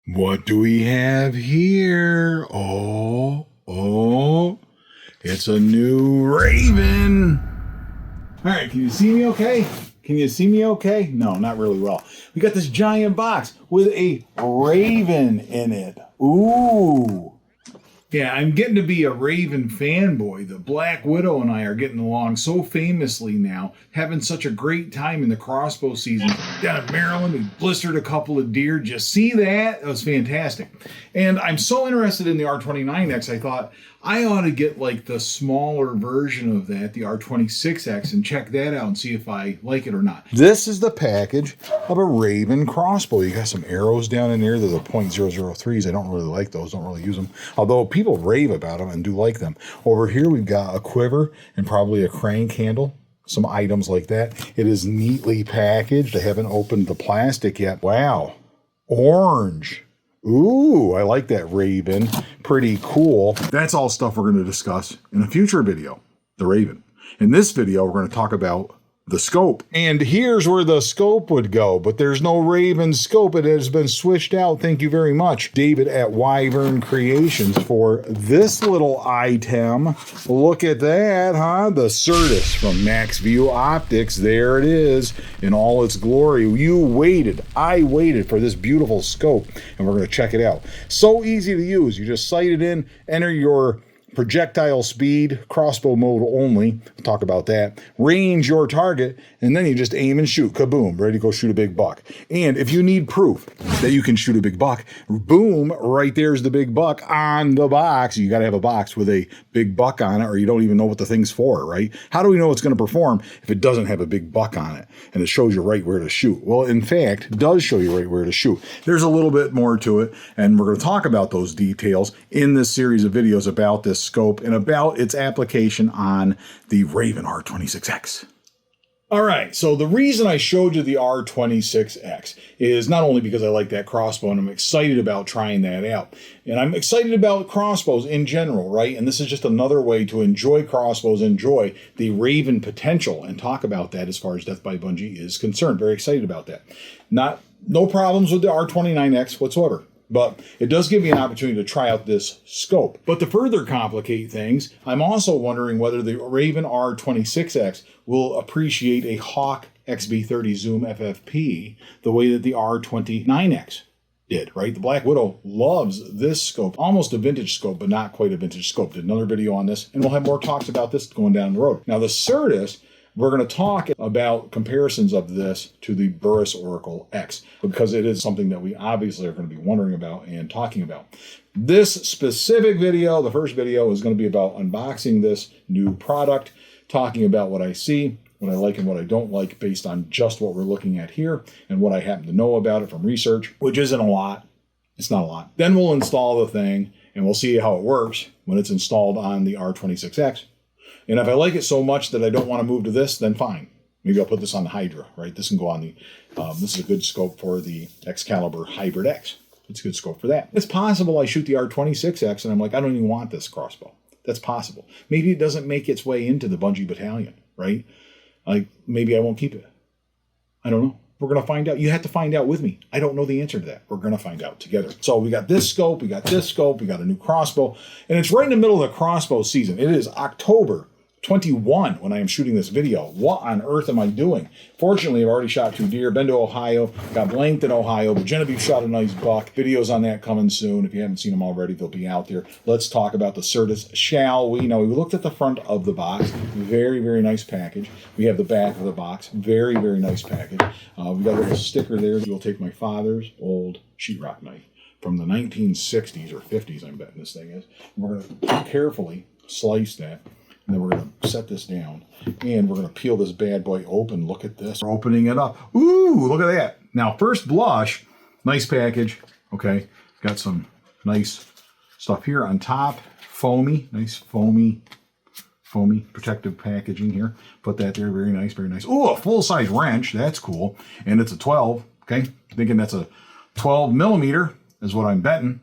What do we have here? Oh, it's a new Ravin. All right, can you see me okay? Can you see me okay? No, not really well. We got this giant box with a Ravin in it. Ooh. Yeah, I'm getting to be a Ravin fanboy. The Black Widow and I are getting along so famously now, having such a great time in the crossbow season. Down in Maryland, we blistered a couple of deer. Did you see that? That was fantastic. And I'm so interested in the R29X, I thought I ought to get like the smaller version of that, the R26X, and check that out and see if I like it or not. This is the package of a Ravin crossbow. You got some arrows down in there. They're the .003s. I don't really like those. Don't really use them. Although people rave about them and do like them. Over here we've got a quiver and probably a crank handle. Some items like that. It is neatly packaged. I haven't opened the plastic yet. Wow. Orange. Ooh, I like that Ravin. Pretty cool. That's all stuff we're going to discuss in a future video, the Ravin. In this video, we're going to talk about the scope. And here's where the scope would go, but there's no Ravin scope. It has been switched out. Thank you very much, David at Wyvern Creations, for this little item. Look at that, huh? The Certis from Maxview Optics. There it is in all its glory. You waited. I waited for this beautiful scope, and we're going to check it out. So easy to use. You just sight it in, enter your projectile speed, crossbow mode only, we'll talk about that, range your target, and then you just aim and shoot, kaboom, ready to go shoot a big buck. And if you need proof that you can shoot a big buck, boom, right there's the big buck on the box. You got to have a box with a big buck on it or you don't even know what the thing's for, right? How do we know it's going to perform if it doesn't have a big buck on it and it shows you right where to shoot? Well, in fact, it does show you right where to shoot. There's a little bit more to it, and we're going to talk about those details in this series of videos about this scope and about its application on the Ravin R26X. All right, so the reason I showed you the R26X is not only because I like that crossbow and I'm excited about trying that out, and I'm excited about crossbows in general, right? And this is just another way to enjoy crossbows, enjoy the Ravin potential, and talk about that as far as Death by Bungie is concerned. Very excited about that. No problems with the R29X whatsoever. But it does give me an opportunity to try out this scope. But to further complicate things, I'm also wondering whether the Ravin R26X will appreciate a Hawk XB30 Zoom FFP the way that the R29X did, right? The Black Widow loves this scope, almost a vintage scope, but not quite a vintage scope. Did another video on this, and we'll have more talks about this going down the road. Now, the Certis, we're going to talk about comparisons of this to the Burris Oracle X, because it is something that we obviously are going to be wondering about and talking about. This specific video, the first video, is going to be about unboxing this new product, talking about what I see, what I like and what I don't like based on just what we're looking at here and what I happen to know about it from research, which isn't a lot. It's not a lot. Then we'll install the thing and we'll see how it works when it's installed on the R26X. And if I like it so much that I don't want to move to this, then fine. Maybe I'll put this on the Hydra, right? This can go on the, this is a good scope for the Excalibur Hybrid X. It's a good scope for that. It's possible I shoot the R26X and I'm like, I don't even want this crossbow. That's possible. Maybe it doesn't make its way into the Bunjie Battalion, right? Like, maybe I won't keep it. I don't know. We're going to find out. You have to find out with me. I don't know the answer to that. We're going to find out together. So we got this scope, we got this scope, we got a new crossbow, and it's right in the middle of the crossbow season. It is October 21 when I am shooting this video. What on earth am I doing? Fortunately, I've already shot 2 deer. Been to Ohio, got blanked in Ohio, but Genevieve shot a nice buck. Videos on that coming soon. If you haven't seen them already, they'll be out there. Let's talk about the Certis, shall we? Now, we looked at the front of the box. Very, very nice package. We have the back of the box. Very, very nice package. We got a little sticker there. You'll take my father's old sheetrock knife from the 1960s or 50s, I'm betting this thing is. And we're going to carefully slice that. And then we're going to set this down, and we're going to peel this bad boy open. Look at this. We're opening it up. Ooh, look at that. Now, first blush, nice package. Okay, got some nice stuff here on top. Foamy, nice foamy protective packaging here. Put that there, very nice, very nice. Ooh, a full-size wrench. That's cool. And it's a 12, okay? Thinking that's a 12 millimeter is what I'm betting.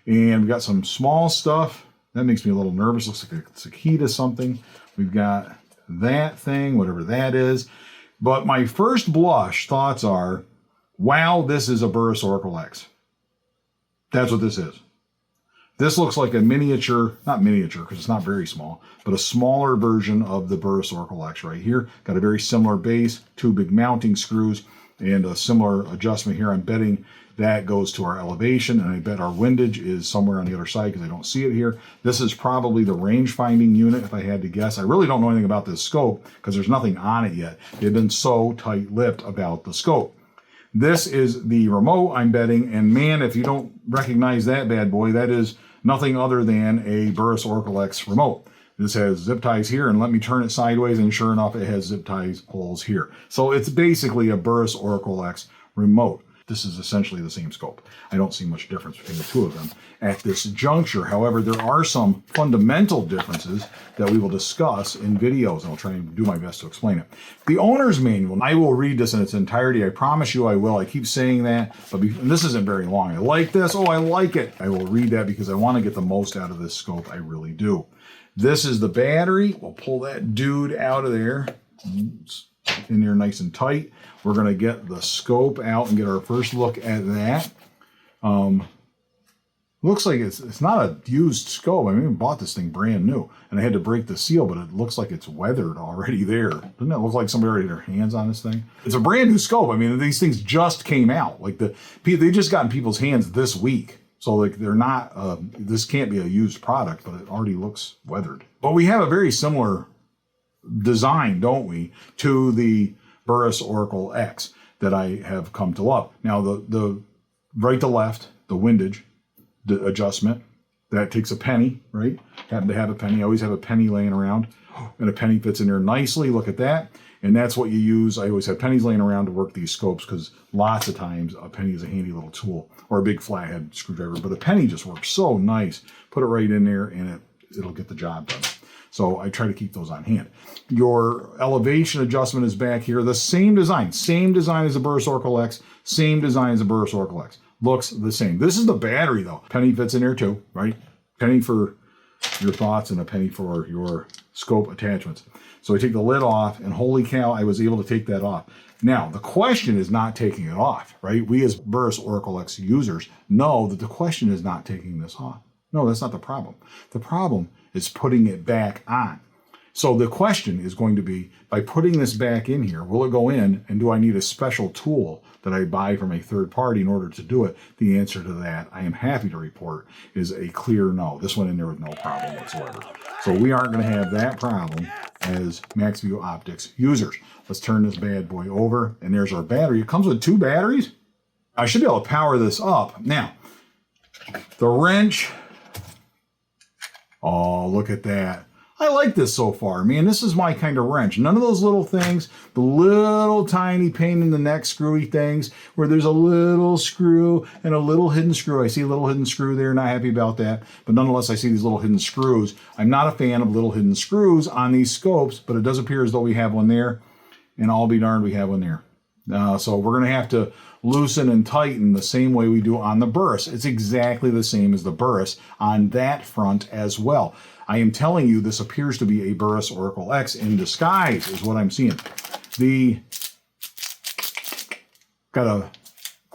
And we got some small stuff. That makes me a little nervous. Looks like it's a key to something. We've got that thing, whatever that is. But my first blush thoughts are, wow, this is a Burris Oracle X. That's what this is. This looks like a miniature, not miniature because it's not very small, but a smaller version of the Burris Oracle X right here. Got a very similar base, 2 big mounting screws, and a similar adjustment here. I'm betting that goes to our elevation, and I bet our windage is somewhere on the other side because I don't see it here. This is probably the range finding unit if I had to guess. I really don't know anything about this scope because there's nothing on it yet. They've been so tight-lipped about the scope. This is the remote, I'm betting, and man, if you don't recognize that bad boy, that is nothing other than a Burris Oracle X remote. This has zip ties here, and let me turn it sideways, and sure enough, it has zip ties holes here. So it's basically a Burris Oracle X remote. This is essentially the same scope. I don't see much difference between the two of them at this juncture. However, there are some fundamental differences that we will discuss in videos, and I'll try and do my best to explain it. The owner's manual, I will read this in its entirety. I promise you I will. I keep saying that, but and this isn't very long. I like this. Oh, I like it. I will read that because I want to get the most out of this scope. I really do. This is the battery. We'll pull that dude out of there. It's in there nice and tight. We're going to get the scope out and get our first look at that. Looks like it's not a used scope. I mean, I bought this thing brand new, and I had to break the seal, but it looks like it's weathered already there. Doesn't it look like somebody already had their hands on this thing? It's a brand new scope. I mean, these things just came out. Like they just got in people's hands this week. So like they're not, this can't be a used product, but it already looks weathered. But we have a very similar design, don't we, to the Burris Oracle X that I have come to love. Now the right to left, the windage, the adjustment, that takes a penny, right? Happen to have a penny. I always have a penny laying around, and a penny fits in there nicely. Look at that. And that's what you use. I always have pennies laying around to work these scopes because lots of times a penny is a handy little tool, or a big flathead screwdriver. But a penny just works so nice. Put it right in there and it'll get the job done. So I try to keep those on hand. Your elevation adjustment is back here. The same design as the Burris Oracle X, same design as the Burris Oracle X. Looks the same. This is the battery though. Penny fits in there too, right? Penny for your thoughts and a penny for your scope attachments. So I take the lid off, and holy cow, I was able to take that off. Now, the question is not taking it off, right? We as Burris Oracle X users know that the question is not taking this off. No, that's not the problem. The problem is putting it back on. So the question is going to be, by putting this back in here, will it go in, and do I need a special tool that I buy from a third party in order to do it? The answer to that, I am happy to report, is a clear no. This went in there with no problem whatsoever. So we aren't going to have that problem as Maxview Optics users. Let's turn this bad boy over, and there's our battery. It comes with 2 batteries. I should be able to power this up. Now, the wrench, oh, look at that. I like this so far. Man, this is my kind of wrench. None of those little things, the little tiny pain in the neck screwy things where there's a little screw and a little hidden screw. I see a little hidden screw there, not happy about that. But nonetheless, I see these little hidden screws. I'm not a fan of little hidden screws on these scopes, but it does appear as though we have one there. And I'll be darned, we have one there. So we're going to have to loosen and tighten the same way we do on the Burris. It's exactly the same as the Burris on that front as well. I am telling you, this appears to be a Burris Oracle X in disguise, is what I'm seeing. Got a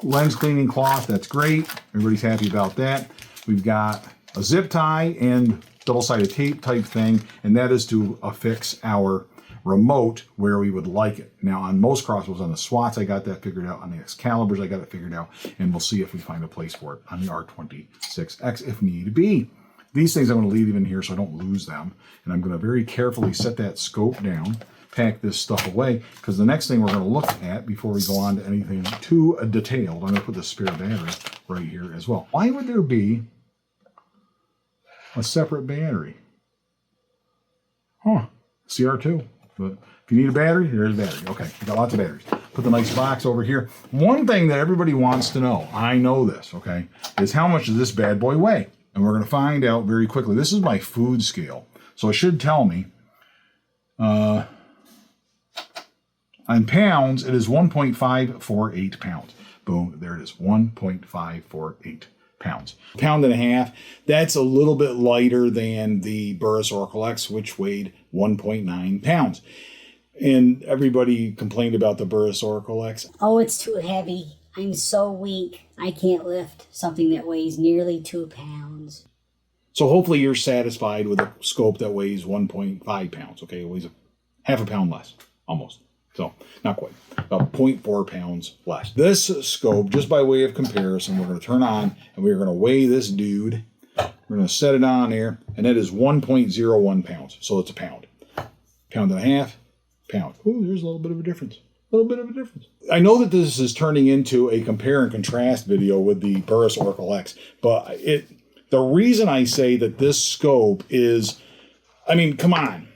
lens cleaning cloth, that's great. Everybody's happy about that. We've got a zip tie and double-sided tape type thing, and that is to affix our remote where we would like it. Now, on most crossbows, on the SWATs, I got that figured out. On the Excaliburs, I got it figured out, and we'll see if we find a place for it on the R26X if need be. These things I'm going to leave in here so I don't lose them. And I'm going to very carefully set that scope down, pack this stuff away, because the next thing we're going to look at before we go on to anything too detailed, I'm going to put the spare battery right here as well. Why would there be a separate battery? Huh, CR2. But if you need a battery, there's a battery. Okay, we got lots of batteries. Put the nice box over here. One thing that everybody wants to know, I know this, okay, is how much does this bad boy weigh? And we're going to find out very quickly. This is my food scale. So it should tell me, on pounds, it is 1.548 pounds. Boom, there it is, 1.548 pounds. Pound and a half. That's a little bit lighter than the Burris Oracle X, which weighed 1.9 pounds. And everybody complained about the Burris Oracle X. Oh, it's too heavy. I'm so weak, I can't lift something that weighs nearly 2 pounds. So hopefully you're satisfied with a scope that weighs 1.5 pounds. Okay, it weighs half a pound less, almost. So not quite, about 0.4 pounds less. This scope, just by way of comparison, we're going to turn on and we're going to weigh this dude. We're going to set it on there, and it is 1.01 pounds. So it's a pound. Pound and a half, pound. Oh, there's a little bit of a difference. A little bit of a difference. I know that this is turning into a compare and contrast video with the Burris Oracle X, but the reason I say that this scope is, I mean, come on.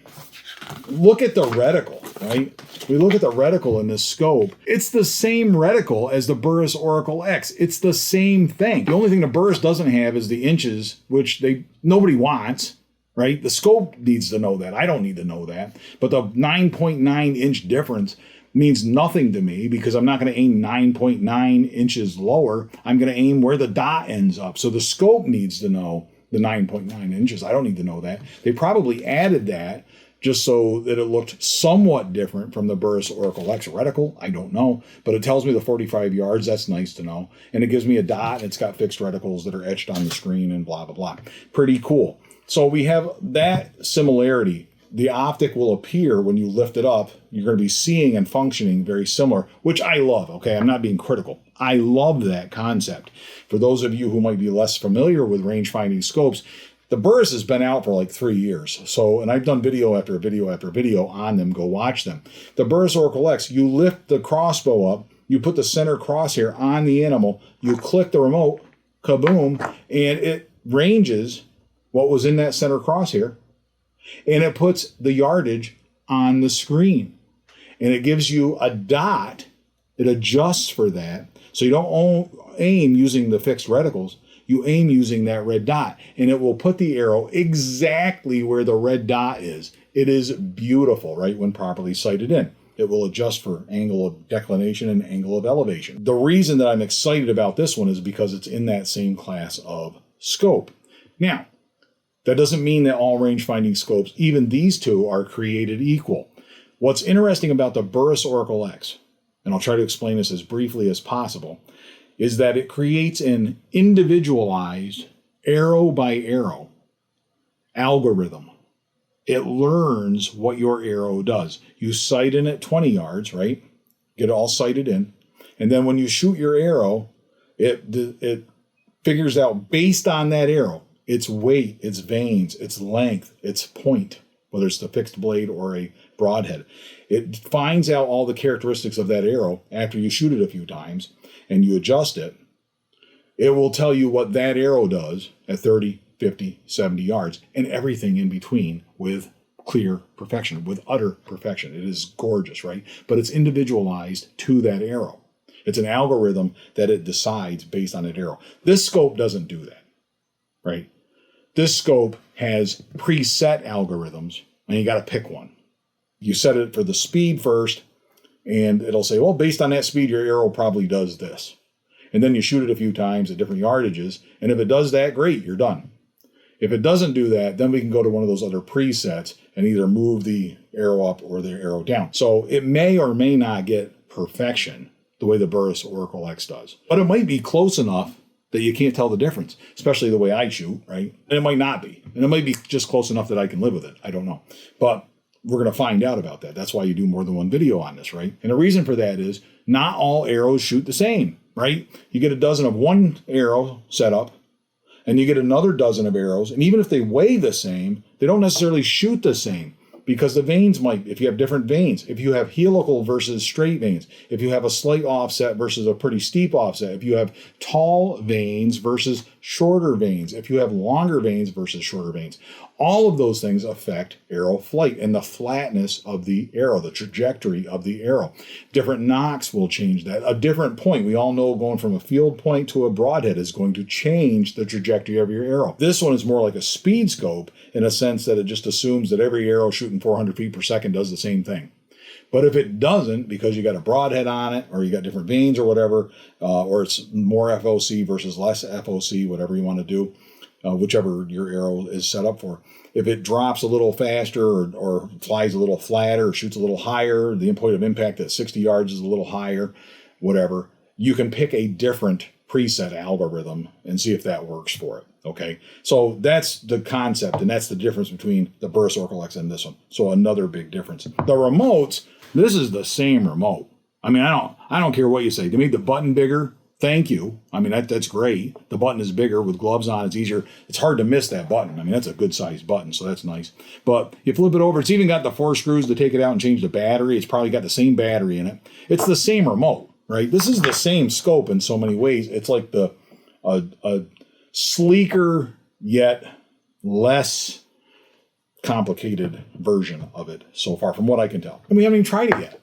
Look at the reticle, right? We look at the reticle in this scope. It's the same reticle as the Burris Oracle X. It's the same thing. The only thing the Burris doesn't have is the inches, which nobody wants, right? The scope needs to know that. I don't need to know that. But the 9.9 inch difference means nothing to me because I'm not going to aim 9.9 inches lower. I'm going to aim where the dot ends up. So the scope needs to know the 9.9 inches. I don't need to know that. They probably added that just so that it looked somewhat different from the Burris Oracle X reticle. I don't know, but it tells me the 45 yards. That's nice to know. And it gives me a dot, and it's got fixed reticles that are etched on the screen and blah, blah, blah. Pretty cool. So we have that similarity. The optic will appear when you lift it up. You're going to be seeing and functioning very similar, which I love, okay? I'm not being critical. I love that concept. For those of you who might be less familiar with range-finding scopes, the Burris has been out for like 3 years. So, and I've done video after video after video on them. Go watch them. The Burris Oracle X, you lift the crossbow up, you put the center crosshair on the animal, you click the remote, kaboom, and it ranges what was in that center crosshair, and it puts the yardage on the screen. And it gives you a dot. It adjusts for that. So you don't aim using the fixed reticles. You aim using that red dot. And it will put the arrow exactly where the red dot is. It is beautiful, right, when properly sighted in. It will adjust for angle of declination and angle of elevation. The reason that I'm excited about this one is because it's in that same class of scope. Now, that doesn't mean that all range-finding scopes, even these two, are created equal. What's interesting about the Burris Oracle X, and I'll try to explain this as briefly as possible, is that it creates an individualized arrow-by-arrow algorithm. It learns what your arrow does. You sight in at 20 yards, right? Get it all sighted in. And then when you shoot your arrow, it figures out, based on that arrow, its weight, its vanes, its length, its point, whether it's the fixed blade or a broadhead. It finds out all the characteristics of that arrow after you shoot it a few times and you adjust it. It will tell you what that arrow does at 30, 50, 70 yards and everything in between with clear perfection, with utter perfection. It is gorgeous, right? But it's individualized to that arrow. It's an algorithm that it decides based on that arrow. This scope doesn't do that, right? This scope has preset algorithms, and you got to pick one. You set it for the speed first, and it'll say, well, based on that speed, your arrow probably does this. And then you shoot it a few times at different yardages, and if it does that, great, you're done. If it doesn't do that, then we can go to one of those other presets and either move the arrow up or the arrow down. So it may or may not get perfection the way the Burris Oracle X does. But it might be close enough that you can't tell the difference, especially the way I shoot, right? And it might not be. And it might be just close enough that I can live with it. I don't know. But we're going to find out about that. That's why you do more than one video on this, right? And the reason for that is not all arrows shoot the same, right? You get a dozen of one arrow set up, and you get another dozen of arrows. And even if they weigh the same, they don't necessarily shoot the same. Because the veins might, if you have different veins, if you have helical versus straight veins, if you have a slight offset versus a pretty steep offset, if you have tall veins versus shorter veins, if you have longer veins versus shorter veins, all of those things affect arrow flight and the flatness of the arrow, the trajectory of the arrow. Different nocks will change that. A different point, we all know going from a field point to a broadhead is going to change the trajectory of your arrow. This one is more like a speed scope in a sense that it just assumes that every arrow shooting 400 feet per second does the same thing. But if it doesn't, because you got a broadhead on it, or you got different veins or whatever, or it's more FOC versus less FOC, whatever you want to do, whichever your arrow is set up for. If it drops a little faster or flies a little flatter or shoots a little higher, the point of impact at 60 yards is a little higher, whatever, you can pick a different preset algorithm and see if that works for it. Okay, so that's the concept, and that's the difference between the Burris Oracle X and this one. So another big difference. The remotes, this is the same remote. I mean, I don't care what you say. They made the button bigger. Thank you. I mean, that's great. The button is bigger with gloves on. It's easier. It's hard to miss that button. I mean, that's a good sized button, so that's nice. But you flip it over, it's even got the 4 screws to take it out and change the battery. It's probably got the same battery in it. It's the same remote, right? This is the same scope in so many ways. It's like a sleeker yet less complicated version of it so far, from what I can tell. And we haven't even tried it yet,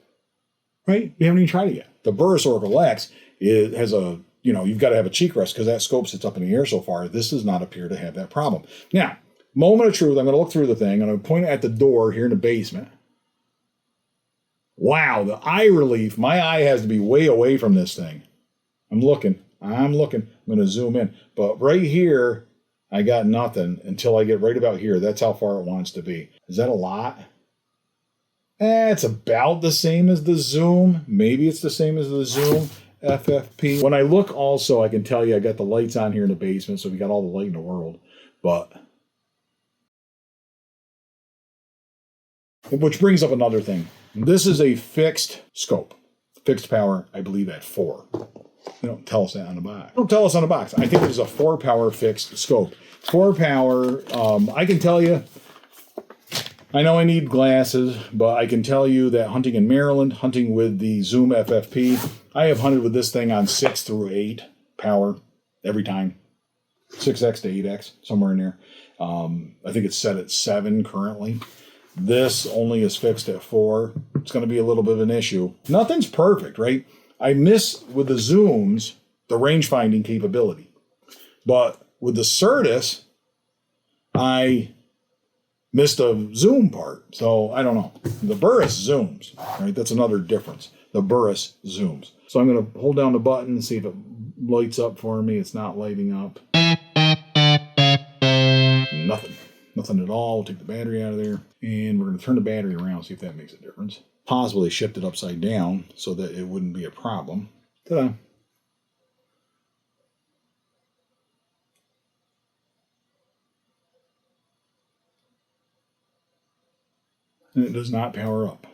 right? We haven't even tried it yet. The Burris Oracle X has a, you've got to have a cheek rest because that scope sits up in the air so far. This does not appear to have that problem. Now, moment of truth, I'm going to look through the thing. I'm going to point it at the door here in the basement. Wow, the eye relief. My eye has to be way away from this thing. I'm looking. I'm going to zoom in. But right here, I got nothing until I get right about here. That's how far it wants to be. Is that a lot? It's about the same as the zoom. Maybe it's the same as the zoom FFP. When I look also, I can tell you I got the lights on here in the basement, so we got all the light in the world. But, which brings up another thing. This is a fixed scope. Fixed power, I believe, at 4. They don't tell us that on the box. Don't tell us on the box. I think it is a 4 power fixed scope. 4 power, I can tell you, I know I need glasses, but I can tell you that hunting in Maryland, hunting with the Zoom FFP, I have hunted with this thing on 6 through 8 power every time. 6X to 8X, somewhere in there. I think it's set at 7 currently. This only is fixed at 4. It's going to be a little bit of an issue. Nothing's perfect, right? I miss, with the zooms, the range finding capability. But with the Certis, I missed a zoom part. So I don't know. The Burris zooms, right? That's another difference. The Burris zooms. So I'm going to hold down the button and see if it lights up for me. It's not lighting up. Nothing. Nothing at all. We'll take the battery out of there. And we're going to turn the battery around, see if that makes a difference. Possibly shift it upside down so that it wouldn't be a problem. Ta-da. And it does not power up.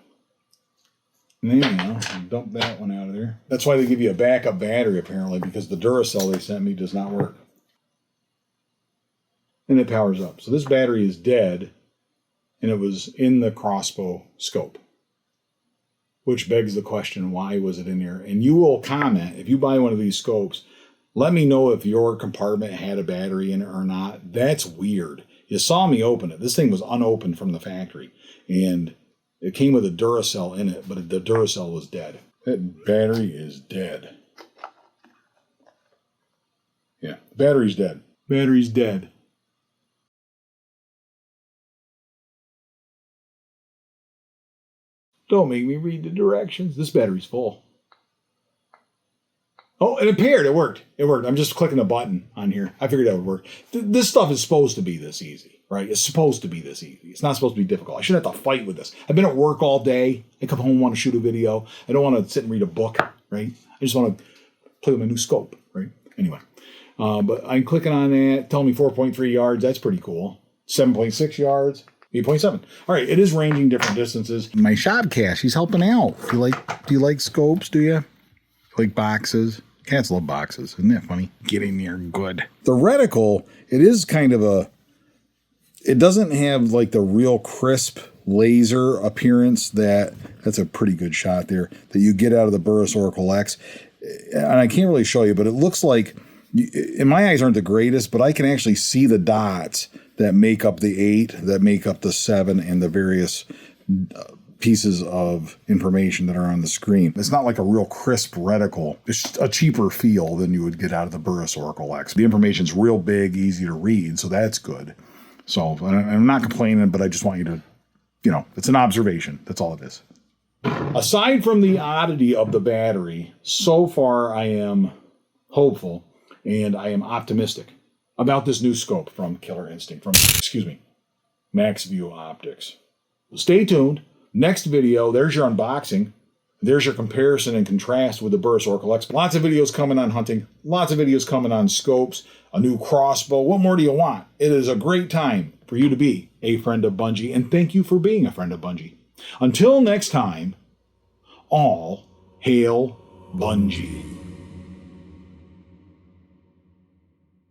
Now, dump that one out of there. That's why they give you a backup battery, apparently, because the Duracell they sent me does not work. And it powers up. So this battery is dead, and it was in the Crossbow scope. Which begs the question, why was it in there? And you will comment, if you buy one of these scopes, let me know if your compartment had a battery in it or not. That's weird. You saw me open it. This thing was unopened from the factory. And it came with a Duracell in it, but the Duracell was dead. That battery is dead. Yeah, battery's dead. Battery's dead. Don't make me read the directions. This battery's full. Oh, it appeared. It worked. It worked. I'm just clicking a button on here. I figured that would work. This stuff is supposed to be this easy, right? It's supposed to be this easy. It's not supposed to be difficult. I shouldn't have to fight with this. I've been at work all day. I come home and want to shoot a video. I don't want to sit and read a book, right? I just want to play with my new scope, right? Anyway, but I'm clicking on that. Telling me 4.3 yards. That's pretty cool. 7.6 yards. 8.7. All right, it is ranging different distances. My shop cash, he's helping out. Do you like scopes, do you? Like boxes? Cats love boxes. Isn't that funny? Get in there good. The reticle, it is kind of it doesn't have like the real crisp laser appearance that's a pretty good shot there, that you get out of the Burris Oracle X. And I can't really show you, but it looks like, and my eyes aren't the greatest, but I can actually see the dots that make up the 8, that make up the 7, and the various pieces of information that are on the screen. It's not like a real crisp reticle. It's a cheaper feel than you would get out of the Burris Oracle X. The information's real big, easy to read, so that's good. So I'm not complaining, but I just want you to, it's an observation. That's all it is. Aside from the oddity of the battery, so far I am hopeful and I am optimistic about this new scope from Maxview Optics. Stay tuned. Next video, there's your unboxing. There's your comparison and contrast with the Burris Oracle X. Lots of videos coming on hunting. Lots of videos coming on scopes. A new crossbow. What more do you want? It is a great time for you to be a friend of Bunjie. And thank you for being a friend of Bunjie. Until next time, all hail Bunjie.